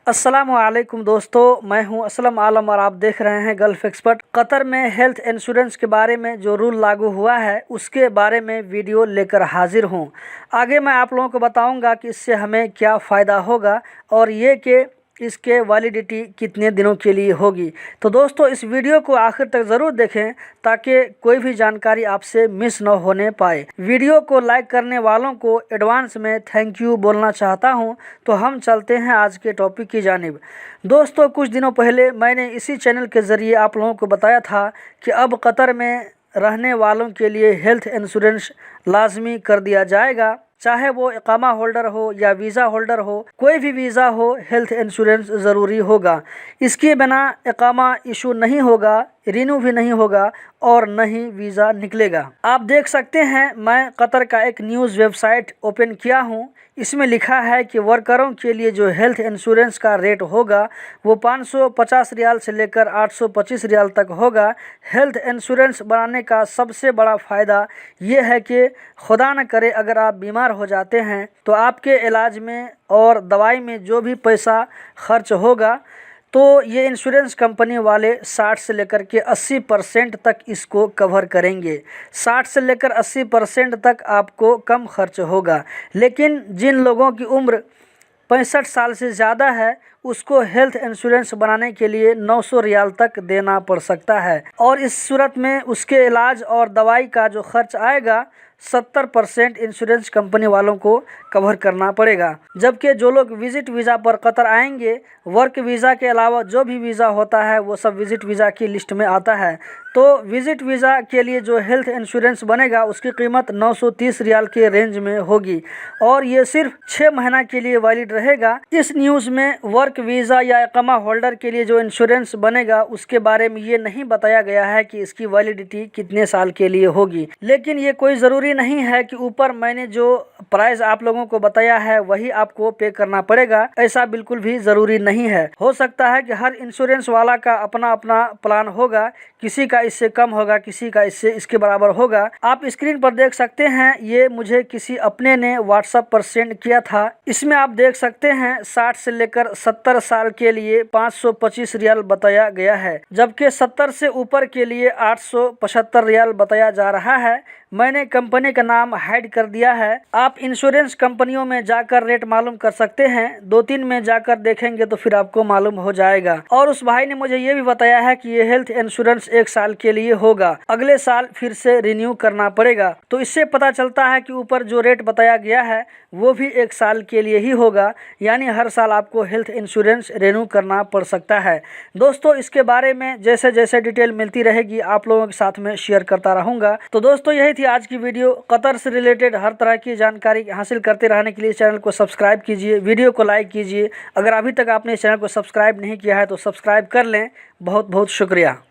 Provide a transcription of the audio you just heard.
अस्सलामुअलैकुम दोस्तों, मैं हूं असलम आलम और आप देख रहे हैं गल्फ एक्सपर्ट। कतर में हेल्थ इंश्योरेंस के बारे में जो रूल लागू हुआ है उसके बारे में वीडियो लेकर हाजिर हूं। आगे मैं आप लोगों को बताऊंगा कि इससे हमें क्या फ़ायदा होगा और ये कि इसके वैलिडिटी कितने दिनों के लिए होगी। तो दोस्तों, इस वीडियो को आखिर तक ज़रूर देखें ताकि कोई भी जानकारी आपसे मिस न होने पाए। वीडियो को लाइक करने वालों को एडवांस में थैंक यू बोलना चाहता हूं। तो हम चलते हैं आज के टॉपिक की जानिब। दोस्तों, कुछ दिनों पहले मैंने इसी चैनल के ज़रिए आप लोगों को बताया था कि अब कतर में रहने वालों के लिए हेल्थ इंश्योरेंस लाजमी कर दिया जाएगा। चाहे वो इकामा होल्डर हो या वीज़ा होल्डर हो, कोई भी वीज़ा हो, हेल्थ इंश्योरेंस ज़रूरी होगा। इसके बिना इकामा इशू नहीं होगा, रिन्यू भी नहीं होगा और न ही वीज़ा निकलेगा। आप देख सकते हैं, मैं कतर का एक न्यूज़ वेबसाइट ओपन किया हूँ। इसमें लिखा है कि वर्करों के लिए जो हेल्थ इंश्योरेंस का रेट होगा वो 550 रियाल से लेकर 825 रियाल तक होगा। हेल्थ इंश्योरेंस बनाने का सबसे बड़ा फ़ायदा ये है कि खुदा न करे अगर आप बीमार हो जाते हैं तो आपके इलाज में और दवाई में जो भी पैसा खर्च होगा तो ये इंश्योरेंस कंपनी वाले 60 से लेकर के 80% तक इसको कवर करेंगे। 60 से लेकर 80% तक आपको कम खर्च होगा। लेकिन जिन लोगों की उम्र 65 साल से ज़्यादा है उसको हेल्थ इंश्योरेंस बनाने के लिए 900 रियाल तक देना पड़ सकता है और इस सूरत में उसके इलाज और दवाई का जो खर्च आएगा 70% इंश्योरेंस कंपनी वालों को कवर करना पड़ेगा। जबकि जो लोग विजिट वीज़ा पर कतर आएंगे, वर्क वीज़ा के अलावा जो भी वीज़ा होता है वो सब विजिट वीज़ा की लिस्ट में आता है। तो विजिट वीज़ा के लिए जो हेल्थ इंश्योरेंस बनेगा उसकी कीमत 930 रियाल के रेंज में होगी और ये सिर्फ 6 महीना के लिए वैलिड रहेगा। इस न्यूज़ में वर्क वीज़ा या इकामा होल्डर के लिए जो इंश्योरेंस बनेगा उसके बारे में ये नहीं बताया गया है कि इसकी वैलिडिटी कितने साल के लिए होगी। लेकिन ये कोई ज़रूरी नहीं है कि ऊपर मैंने जो प्राइस आप लोगों को बताया है वही आपको पे करना पड़ेगा, ऐसा बिल्कुल भी ज़रूरी नहीं है। हो सकता है कि हर इंश्योरेंस वाला का अपना अपना प्लान होगा, किसी का इससे कम होगा, किसी का इसके बराबर होगा। आप स्क्रीन पर देख सकते हैं, ये मुझे किसी अपने ने व्हाट्सएप पर सेंड किया था। इसमें आप देख सकते हैं 60 से लेकर 70 साल के लिए 525 रियाल बताया गया है, जबकि 70 से ऊपर के लिए 875 रियाल बताया जा रहा है। मैंने कंपनी का नाम हाइड कर दिया है। आप इंश्योरेंस कंपनियों में जाकर रेट मालूम कर सकते हैं, 2-3 में जाकर देखेंगे तो फिर आपको मालूम हो जाएगा। और उस भाई ने मुझे ये भी बताया है कि ये हेल्थ इंश्योरेंस 1 साल के लिए होगा, अगले साल फिर से रिन्यू करना पड़ेगा। तो इससे पता चलता है कि ऊपर जो रेट बताया गया है वो भी 1 साल के लिए ही होगा, यानी हर साल आपको हेल्थ इंश्योरेंस रिन्यू करना पड़ सकता है। दोस्तों, इसके बारे में जैसे जैसे डिटेल मिलती रहेगी आप लोगों के साथ में शेयर करता रहूँगा। तो दोस्तों, यही थी आज की वीडियो। कतर से रिलेटेड हर तरह की जानकारी हासिल करते रहने के लिए चैनल को सब्सक्राइब कीजिए, वीडियो को लाइक कीजिए। अगर अभी तक आपने इस चैनल को सब्सक्राइब नहीं किया है तो सब्सक्राइब कर लें। बहुत बहुत शुक्रिया।